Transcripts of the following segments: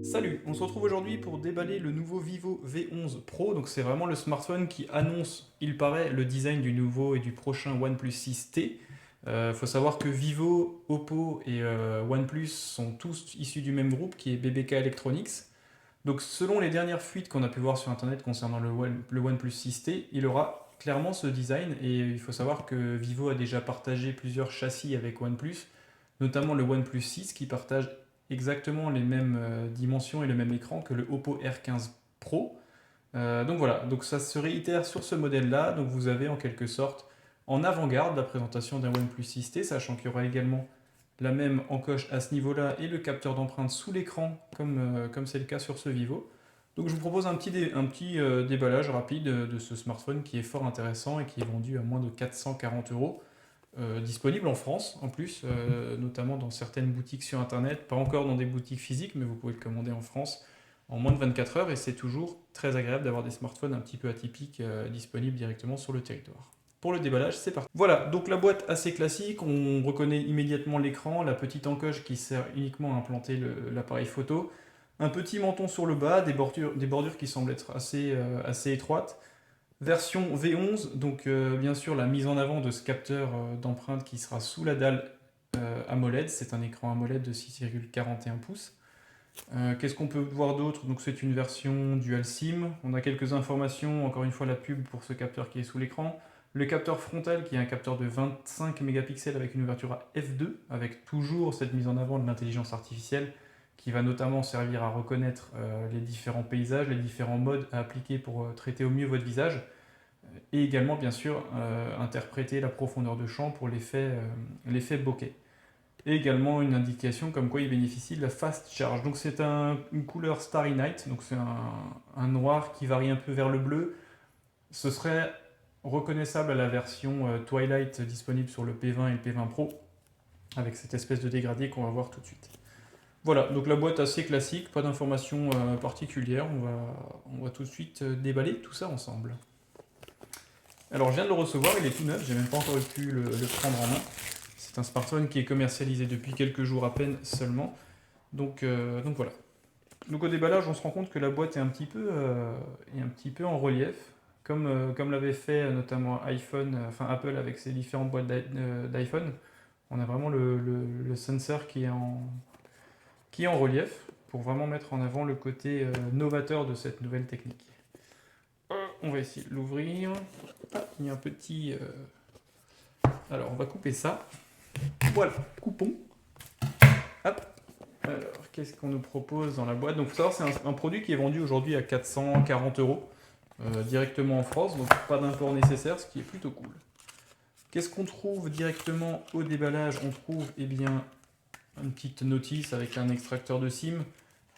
Salut, on se retrouve aujourd'hui pour déballer le nouveau Vivo V11 Pro. Donc c'est vraiment le smartphone qui annonce, il paraît, le design du nouveau et du prochain OnePlus 6T. Faut savoir que Vivo, Oppo et OnePlus sont tous issus du même groupe qui est BBK Electronics. Donc selon les dernières fuites qu'on a pu voir sur internet concernant le OnePlus 6T, il aura clairement ce design et il faut savoir que Vivo a déjà partagé plusieurs châssis avec OnePlus, notamment le OnePlus 6 qui partage exactement les mêmes dimensions et le même écran que le Oppo R15 Pro. Donc voilà, donc ça se réitère sur ce modèle-là. Donc vous avez en quelque sorte en avant-garde la présentation d'un OnePlus 6T, sachant qu'il y aura également la même encoche à ce niveau-là et le capteur d'empreinte sous l'écran, comme c'est le cas sur ce Vivo. Donc je vous propose un petit déballage rapide de ce smartphone qui est fort intéressant et qui est vendu à moins de 440 euros. Disponible en France en plus, notamment dans certaines boutiques sur internet, pas encore dans des boutiques physiques, mais vous pouvez le commander en France en moins de 24 heures et c'est toujours très agréable d'avoir des smartphones un petit peu atypiques disponibles directement sur le territoire. Pour le déballage, c'est parti. Voilà, donc la boîte assez classique, on reconnaît immédiatement l'écran, la petite encoche qui sert uniquement à implanter l'appareil photo, un petit menton sur le bas, des bordures qui semblent être assez étroites. Version V11, donc bien sûr la mise en avant de ce capteur d'empreinte qui sera sous la dalle AMOLED, c'est un écran AMOLED de 6,41 pouces. Qu'est-ce qu'on peut voir d'autre? Donc c'est une version dual SIM, on a quelques informations, encore une fois la pub pour ce capteur qui est sous l'écran. Le capteur frontal qui est un capteur de 25 mégapixels avec une ouverture à f2, avec toujours cette mise en avant de l'intelligence artificielle qui va notamment servir à reconnaître les différents paysages, les différents modes à appliquer pour traiter au mieux votre visage, et également bien sûr interpréter la profondeur de champ pour l'effet bokeh. Et également une indication comme quoi il bénéficie de la fast charge. Donc c'est une couleur Starry Night, donc c'est un noir qui varie un peu vers le bleu. Ce serait reconnaissable à la version Twilight disponible sur le P20 et le P20 Pro, avec cette espèce de dégradé qu'on va voir tout de suite. Voilà, donc la boîte assez classique, pas d'informations particulières, on va tout de suite déballer tout ça ensemble. Alors je viens de le recevoir, il est tout neuf, j'ai même pas encore pu le prendre en main. C'est un smartphone qui est commercialisé depuis quelques jours à peine seulement. Donc voilà. Donc au déballage, on se rend compte que la boîte est est un petit peu en relief, comme l'avait fait notamment Apple avec ses différentes boîtes d'iPhone. On a vraiment le sensor qui est en relief pour vraiment mettre en avant le côté novateur de cette nouvelle technique. On va essayer de l'ouvrir. Ah, il y a un petit... Alors, on va couper ça. Voilà, coupons. Hop. Alors, qu'est-ce qu'on nous propose dans la boîte? Donc, il faut savoir, c'est un produit qui est vendu aujourd'hui à 440 euros directement en France, donc pas d'import nécessaire, ce qui est plutôt cool. Qu'est-ce qu'on trouve directement au déballage? On trouve, eh bien, une petite notice avec un extracteur de SIM,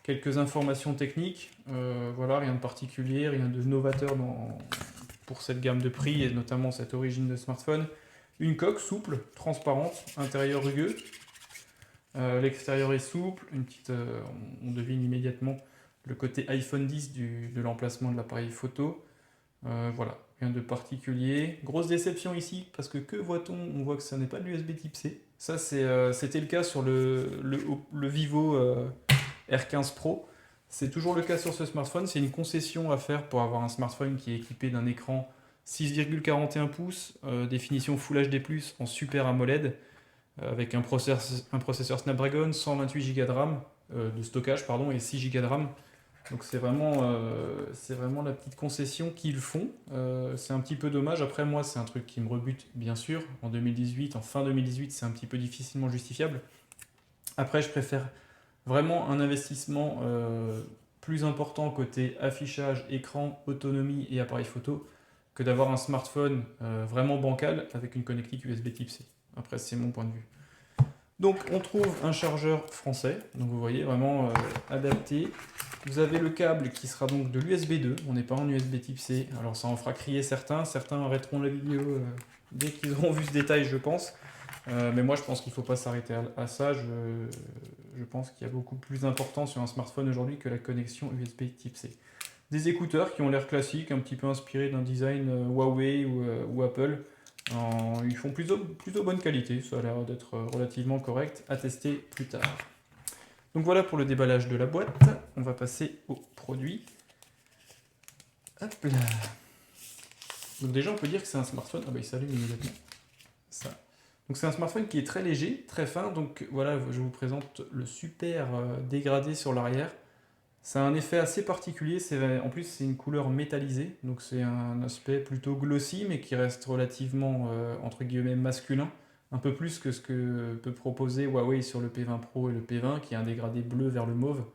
quelques informations techniques, voilà, rien de particulier, rien de novateur pour cette gamme de prix et notamment cette origine de smartphone. Une coque souple, transparente, intérieur rugueux. L'extérieur est souple, on devine immédiatement le côté iPhone 10 de l'emplacement de l'appareil photo. Voilà, rien de particulier. Grosse déception ici, parce que voit-on? On voit que ça n'est pas de l'USB type C. Ça, c'était le cas sur le Vivo R15 Pro. C'est toujours le cas sur ce smartphone. C'est une concession à faire pour avoir un smartphone qui est équipé d'un écran 6,41 pouces, définition Full HD+, en Super AMOLED, avec un processeur Snapdragon, 128 Go de RAM, de stockage, pardon, et 6 Go de RAM. Donc c'est vraiment la petite concession qu'ils font. C'est un petit peu dommage. Après, moi, c'est un truc qui me rebute, bien sûr. En 2018, en fin 2018, c'est un petit peu difficilement justifiable. Après, je préfère vraiment un investissement plus important côté affichage, écran, autonomie et appareil photo que d'avoir un smartphone vraiment bancal avec une connectique USB type C. Après, c'est mon point de vue. Donc, on trouve un chargeur français, donc vous voyez, vraiment adapté. Vous avez le câble qui sera donc de l'USB 2, on n'est pas en USB type C, alors ça en fera crier certains arrêteront la vidéo dès qu'ils auront vu ce détail, je pense. Mais moi, je pense qu'il ne faut pas s'arrêter à ça. Je pense qu'il y a beaucoup plus important sur un smartphone aujourd'hui que la connexion USB type C. Des écouteurs qui ont l'air classiques, un petit peu inspirés d'un design Huawei ou Apple. Ils font plutôt bonne qualité, ça a l'air d'être relativement correct, à tester plus tard. Donc voilà pour le déballage de la boîte, on va passer au produit. Hop là. Donc déjà on peut dire que c'est un smartphone, ah bah il s'allume immédiatement, ça. Donc c'est un smartphone qui est très léger, très fin, donc voilà je vous présente le super dégradé sur l'arrière. Ça a un effet assez particulier, en plus c'est une couleur métallisée, donc c'est un aspect plutôt glossy mais qui reste relativement entre guillemets masculin, un peu plus que ce que peut proposer Huawei sur le P20 Pro et le P20 qui est un dégradé bleu vers le mauve.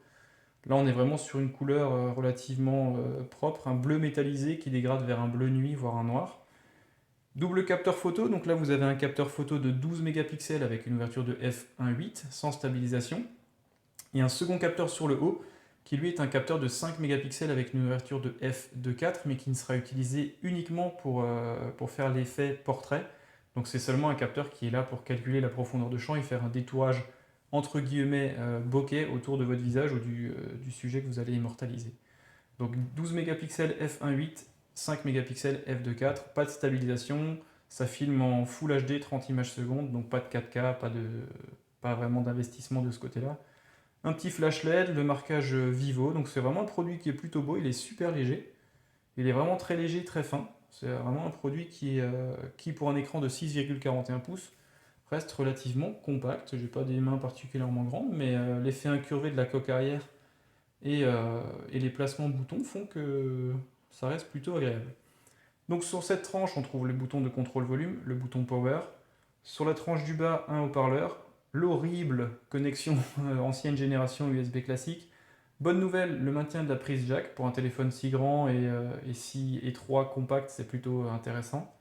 Là on est vraiment sur une couleur relativement propre, un bleu métallisé qui dégrade vers un bleu nuit voire un noir. Double capteur photo, donc là vous avez un capteur photo de 12 mégapixels avec une ouverture de f1.8 sans stabilisation, et un second capteur sur le haut qui lui est un capteur de 5 mégapixels avec une ouverture de f2.4 mais qui ne sera utilisé uniquement pour faire l'effet portrait. Donc c'est seulement un capteur qui est là pour calculer la profondeur de champ et faire un détourage entre guillemets bokeh autour de votre visage ou du sujet que vous allez immortaliser. Donc 12 mégapixels f1.8, 5 mégapixels f2.4, pas de stabilisation, ça filme en Full HD 30 images secondes, donc pas de 4K, pas vraiment d'investissement de ce côté-là. Un petit flash LED, le marquage Vivo, donc c'est vraiment un produit qui est plutôt beau, il est super léger, il est vraiment très léger, très fin. C'est vraiment un produit qui pour un écran de 6,41 pouces, reste relativement compact. J'ai pas des mains particulièrement grandes, mais l'effet incurvé de la coque arrière et les placements boutons font que ça reste plutôt agréable. Donc sur cette tranche, on trouve le bouton de contrôle volume, le bouton power. Sur la tranche du bas, un haut-parleur. L'horrible connexion ancienne génération USB classique. Bonne nouvelle, le maintien de la prise jack pour un téléphone si grand et si étroit, compact, c'est plutôt intéressant.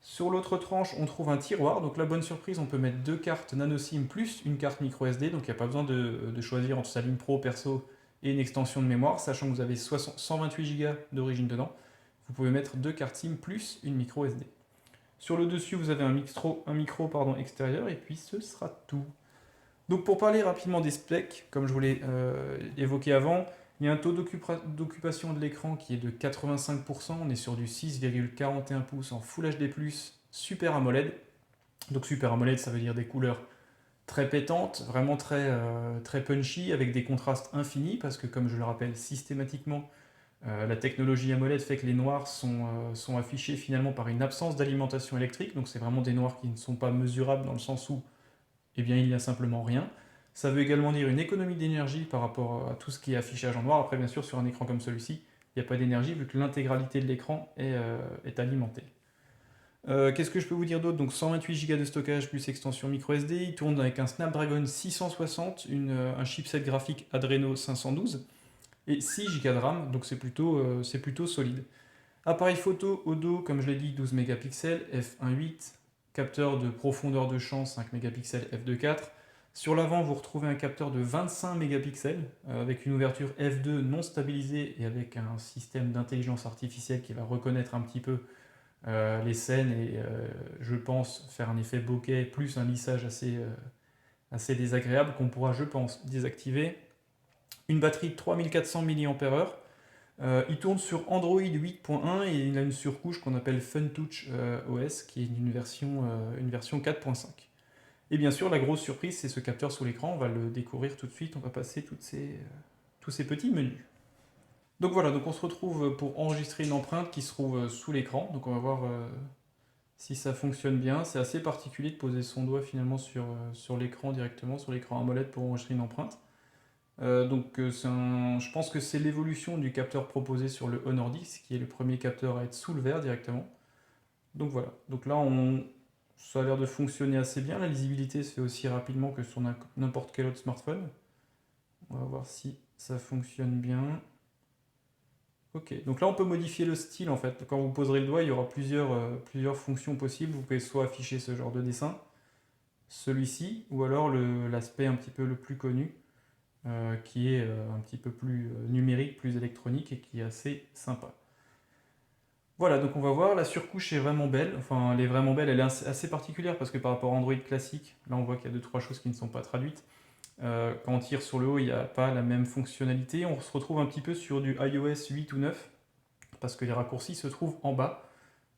Sur l'autre tranche, on trouve un tiroir. Donc la bonne surprise, on peut mettre deux cartes nano SIM plus une carte micro SD. Donc il n'y a pas besoin de choisir entre sa ligne pro, perso et une extension de mémoire, sachant que vous avez 128 Go d'origine dedans. Vous pouvez mettre deux cartes SIM plus une micro SD. Sur le dessus, vous avez un micro extérieur et puis ce sera tout. Donc pour parler rapidement des specs, comme je vous l'ai évoqué avant, il y a un taux d'occupation de l'écran qui est de 85%, on est sur du 6,41 pouces en Full HD+, Super AMOLED. Donc Super AMOLED, ça veut dire des couleurs très pétantes, vraiment très punchy, avec des contrastes infinis, parce que comme je le rappelle systématiquement, la technologie AMOLED fait que les noirs sont affichés finalement par une absence d'alimentation électrique, donc c'est vraiment des noirs qui ne sont pas mesurables dans le sens où eh bien, il n'y a simplement rien. Ça veut également dire une économie d'énergie par rapport à tout ce qui est affichage en noir. Après, bien sûr, sur un écran comme celui-ci, il n'y a pas d'énergie vu que l'intégralité de l'écran est alimentée. Qu'est-ce que je peux vous dire d'autre? Donc 128 Go de stockage plus extension micro SD. Il tourne avec un Snapdragon 660, un chipset graphique Adreno 512 et 6 Go de RAM, donc c'est plutôt solide. Appareil photo au dos, comme je l'ai dit, 12 mégapixels, f1.8, capteur de profondeur de champ 5 mégapixels f2.4. Sur l'avant, vous retrouvez un capteur de 25 mégapixels avec une ouverture f2 non stabilisée et avec un système d'intelligence artificielle qui va reconnaître un petit peu les scènes et je pense faire un effet bokeh plus un lissage assez désagréable qu'on pourra, je pense, désactiver. Une batterie de 3400 mAh. Il tourne sur Android 8.1 et il a une surcouche qu'on appelle FunTouch OS qui est une version 4.5. Et bien sûr, la grosse surprise, c'est ce capteur sous l'écran. On va le découvrir tout de suite. On va passer tous ces petits menus. Donc voilà, donc on se retrouve pour enregistrer une empreinte qui se trouve sous l'écran. Donc on va voir si ça fonctionne bien. C'est assez particulier de poser son doigt finalement sur l'écran directement, sur l'écran AMOLED pour enregistrer une empreinte. Je pense que c'est l'évolution du capteur proposé sur le Honor 10, qui est le premier capteur à être sous le verre directement. Donc voilà, donc là ça a l'air de fonctionner assez bien, la lisibilité se fait aussi rapidement que sur n'importe quel autre smartphone. On va voir si ça fonctionne bien. Ok, donc là on peut modifier le style en fait. Quand vous poserez le doigt, il y aura plusieurs fonctions possibles. Vous pouvez soit afficher ce genre de dessin, celui-ci, ou alors l'aspect un petit peu le plus connu, qui est un petit peu plus numérique, plus électronique et qui est assez sympa. Voilà, donc on va voir, la surcouche est vraiment belle, enfin elle est vraiment belle, elle est assez particulière parce que par rapport à Android classique, là on voit qu'il y a 2-3 choses qui ne sont pas traduites. Quand on tire sur le haut, il n'y a pas la même fonctionnalité, on se retrouve un petit peu sur du iOS 8 ou 9 parce que les raccourcis se trouvent en bas.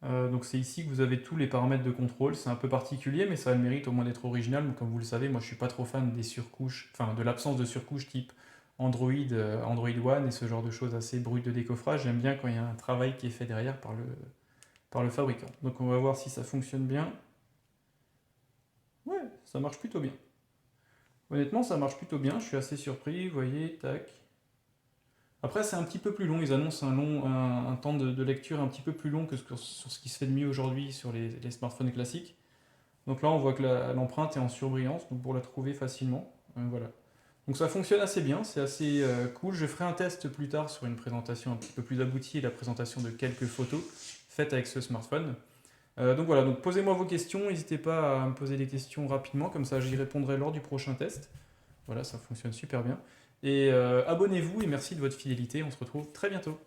Donc c'est ici que vous avez tous les paramètres de contrôle. C'est un peu particulier, mais ça a le mérite au moins d'être original. Mais comme vous le savez, moi je suis pas trop fan des surcouches, enfin de l'absence de surcouches type Android, Android One et ce genre de choses assez brutes de décoffrage. J'aime bien quand il y a un travail qui est fait derrière par le fabricant. Donc on va voir si ça fonctionne bien. Ouais, ça marche plutôt bien. Honnêtement, ça marche plutôt bien. Je suis assez surpris. Vous voyez, tac. Après, c'est un petit peu plus long. Ils annoncent un temps de lecture un petit peu plus long que sur ce qui se fait de mieux aujourd'hui sur les smartphones classiques. Donc là, on voit que l'empreinte est en surbrillance, donc pour la trouver facilement. Voilà. Donc ça fonctionne assez bien, c'est assez cool. Je ferai un test plus tard sur une présentation un petit peu plus aboutie, la présentation de quelques photos faites avec ce smartphone. Donc voilà, donc posez-moi vos questions, n'hésitez pas à me poser des questions rapidement, comme ça j'y répondrai lors du prochain test. Voilà, ça fonctionne super bien. Et abonnez-vous et merci de votre fidélité, on se retrouve très bientôt.